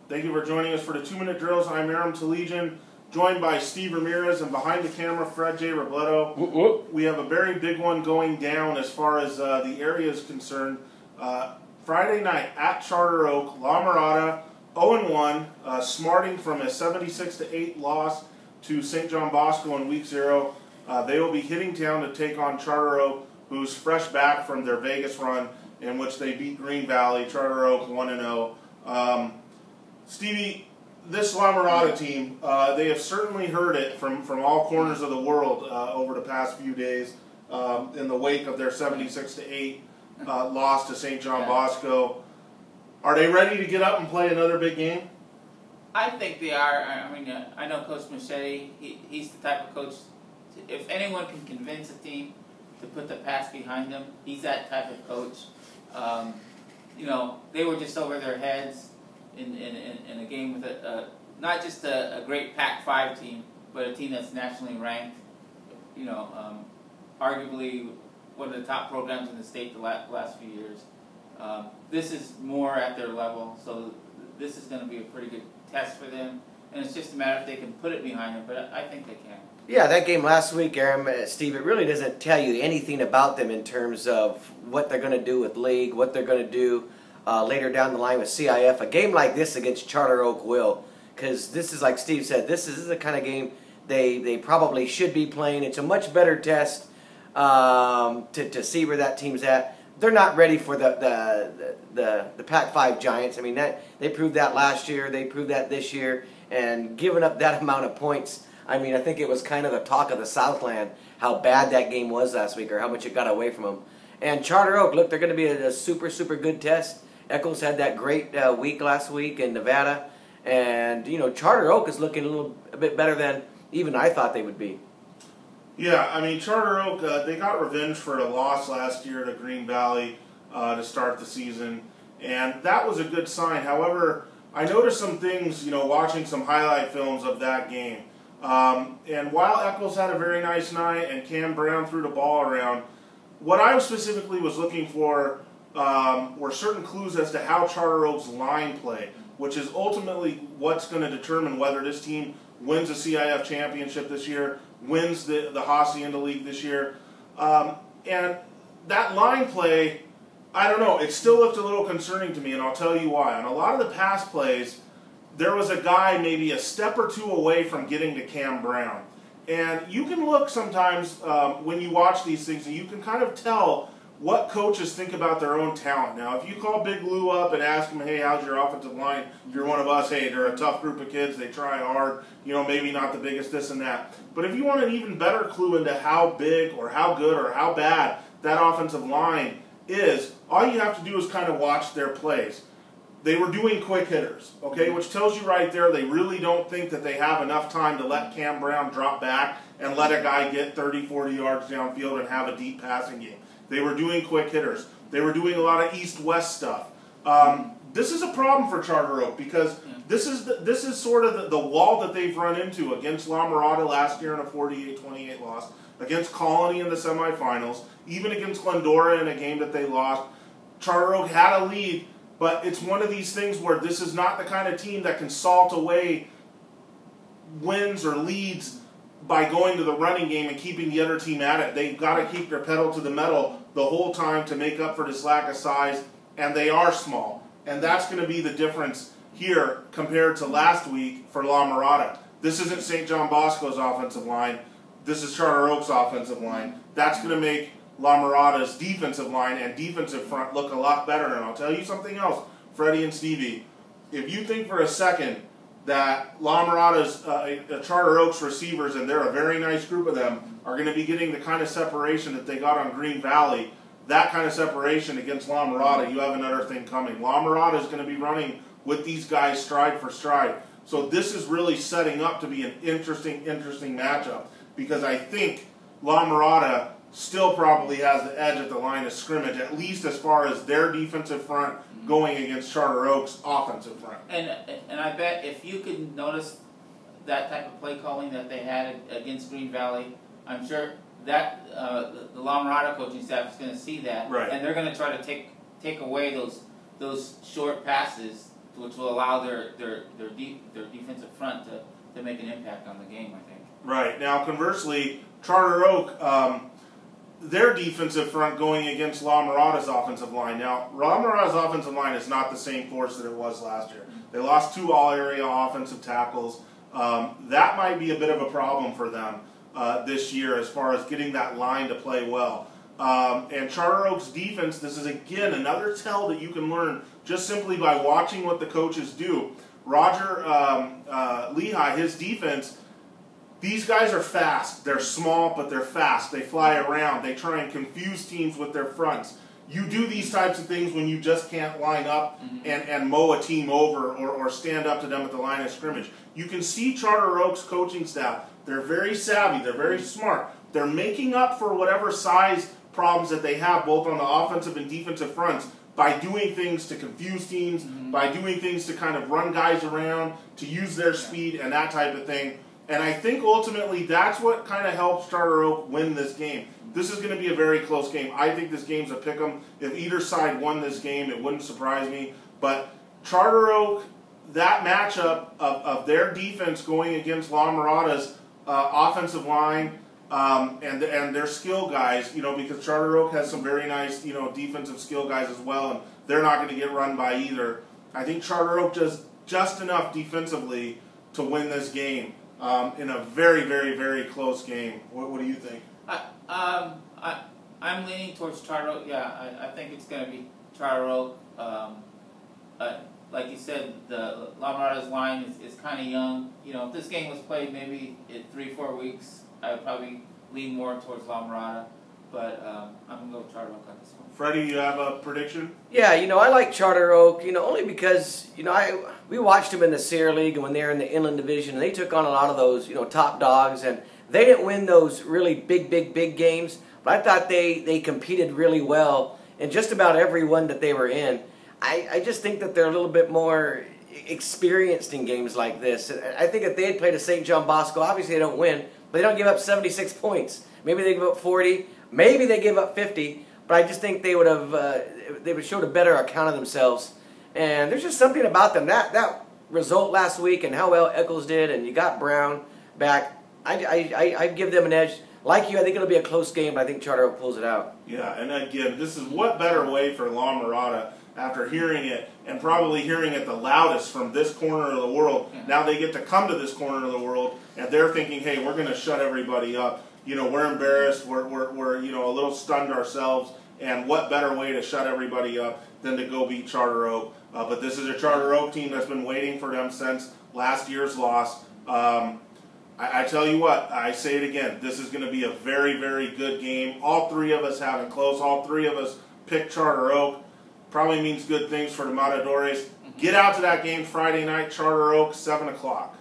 Thank you for joining us for the 2-minute drills. I'm Aram and joined by Steve Ramirez, and behind the camera, Fred J. Robledo. Whoop, whoop. We have a very big one going down as far as the area is concerned. Friday night at Charter Oak, La Mirada, 0-1, smarting from a 76-8 loss to St. John Bosco in Week 0. They will be hitting town to take on Charter Oak, who's fresh back from their Vegas run in which they beat Green Valley. Charter Oak 1-0. Stevie, this La Mirada team, they have certainly heard it from all corners of the world over the past few days in the wake of their 76-8 loss to St. John Bosco. Are they ready to get up and play another big game? I think they are. I mean, I know Coach Machete. He's the type of coach, if anyone can convince a team to put the past behind them, he's that type of coach. You know, they were just over their heads in a game with not just a great Pac-5 team, but a team that's nationally ranked. You know, arguably one of the top programs in the state the last few years. This is more at their level, so this is going to be a pretty good test for them. And it's just a matter if they can put it behind them, but I think they can. Yeah, that game last week, Aram, Steve, it really doesn't tell you anything about them in terms of what they're going to do with league, what they're going to do later down the line with CIF. A game like this against Charter Oak will, because this is, like Steve said, this is the kind of game they probably should be playing. It's a much better test to see where that team's at. They're not ready for the Pac-5 Giants. I mean, they proved that last year. They proved that this year. And giving up that amount of points, I mean, I think it was kind of the talk of the Southland how bad that game was last week or how much it got away from them. And Charter Oak, look, they're going to be a super, super good test. Eccles had that great week last week in Nevada. And, you know, Charter Oak is looking a bit better than even I thought they would be. Yeah, I mean, Charter Oak, they got revenge for a loss last year to Green Valley to start the season, and that was a good sign. However, I noticed some things, you know, watching some highlight films of that game. And while Eccles had a very nice night and Cam Brown threw the ball around, what I specifically was looking for were certain clues as to how Charter Oak's line play, which is ultimately what's going to determine whether this team wins a CIF championship this year, wins the Hacienda League this year. And that line play, I don't know, it still looked a little concerning to me, and I'll tell you why. On a lot of the pass plays, there was a guy maybe a step or two away from getting to Cam Brown. And you can look sometimes when you watch these things, and you can kind of tell what coaches think about their own talent. Now, if you call Big Lou up and ask him, hey, how's your offensive line? If you're one of us, hey, they're a tough group of kids, they try hard, you know, maybe not the biggest this and that. But if you want an even better clue into how big or how good or how bad that offensive line is, all you have to do is kind of watch their plays. They were doing quick hitters, okay, which tells you right there they really don't think that they have enough time to let Cam Brown drop back and let a guy get 30, 40 yards downfield and have a deep passing game. They were doing quick hitters. They were doing a lot of east-west stuff. This is a problem for Charter Oak because this is sort of the wall that they've run into against La Mirada last year in a 48-28 loss, against Colony in the semifinals, even against Glendora in a game that they lost. Charter Oak had a lead, but it's one of these things where this is not the kind of team that can salt away wins or leads by going to the running game and keeping the other team at it. They've got to keep their pedal to the metal the whole time to make up for this lack of size, and they are small. And that's going to be the difference here compared to last week for La Mirada. This isn't St. John Bosco's offensive line. This is Charter Oak's offensive line. That's going to make La Mirada's defensive line and defensive front look a lot better. And I'll tell you something else, Freddie and Stevie. If you think for a second that La Mirada's Charter Oaks receivers, and they're a very nice group of them, are going to be getting the kind of separation that they got on Green Valley, that kind of separation against La Mirada, you have another thing coming. La Mirada is going to be running with these guys stride for stride. So this is really setting up to be an interesting matchup, because I think La Mirada still probably has the edge at the line of scrimmage, at least as far as their defensive front going against Charter Oak's offensive front. And I bet if you could notice that type of play calling that they had against Green Valley, I'm sure that the La Mirada coaching staff is going to see that, right, and they're going to try to take away those short passes which will allow their defensive front to make an impact on the game, I think. Right. Now, conversely, Charter Oak, their defensive front going against La Mirada's offensive line. Now, La Mirada's offensive line is not the same force that it was last year. They lost 2 all-area offensive tackles. That might be a bit of a problem for them this year as far as getting that line to play well. And Charter Oak's defense, this is again another tell that you can learn just simply by watching what the coaches do. Roger Lehigh, his defense, these guys are fast. They're small, but they're fast. They fly around. They try and confuse teams with their fronts. You do these types of things when you just can't line up and mow a team over or stand up to them at the line of scrimmage. You can see Charter Oak's coaching staff. They're very savvy. They're very smart. They're making up for whatever size problems that they have both on the offensive and defensive fronts by doing things to confuse teams, by doing things to kind of run guys around, to use their speed and that type of thing. And I think ultimately that's what kind of helps Charter Oak win this game. This is going to be a very close game. I think this game's a pick'em. If either side won this game, it wouldn't surprise me. But Charter Oak, that matchup of their defense going against La Mirada's offensive line and their skill guys, because Charter Oak has some very nice, defensive skill guys as well, and they're not going to get run by either. I think Charter Oak does just enough defensively to win this game. In a very, very, very close game. What do you think? I'm leaning towards Charter Oak. Yeah, I think it's going to be Charter Oak. Like you said, the La Mirada's line is kind of young. If this game was played maybe in 3-4 weeks, I would probably lean more towards La Mirada. But I'm going to go with Charter Oak on this one. Freddie, you have a prediction? Yeah, I like Charter Oak, only because, we watched them in the Sierra League and when they were in the Inland Division, and they took on a lot of those, top dogs, and they didn't win those really big games, but I thought they competed really well in just about every one that they were in. I just think that they're a little bit more experienced in games like this. I think if they had played a St. John Bosco, obviously they don't win, but they don't give up 76 points. Maybe they give up 40, maybe they give up 50, but I just think they would have showed a better account of themselves. And there's just something about them. That result last week and how well Eccles did, and you got Brown back, I'd give them an edge. Like you, I think it'll be a close game, but I think Charter Oak pulls it out. Yeah, and again, this is what better way for La Mirada after hearing it, and probably hearing it the loudest from this corner of the world. Now they get to come to this corner of the world, and they're thinking, hey, we're going to shut everybody up. We're embarrassed, we're a little stunned ourselves, and what better way to shut everybody up than to go beat Charter Oak. But this is a Charter Oak team that's been waiting for them since last year's loss. I tell you what, I say it again, this is going to be a very, very good game. All three of us have it close. All three of us pick Charter Oak. Probably means good things for the Matadores. Get out to that game Friday night, Charter Oak, 7 o'clock.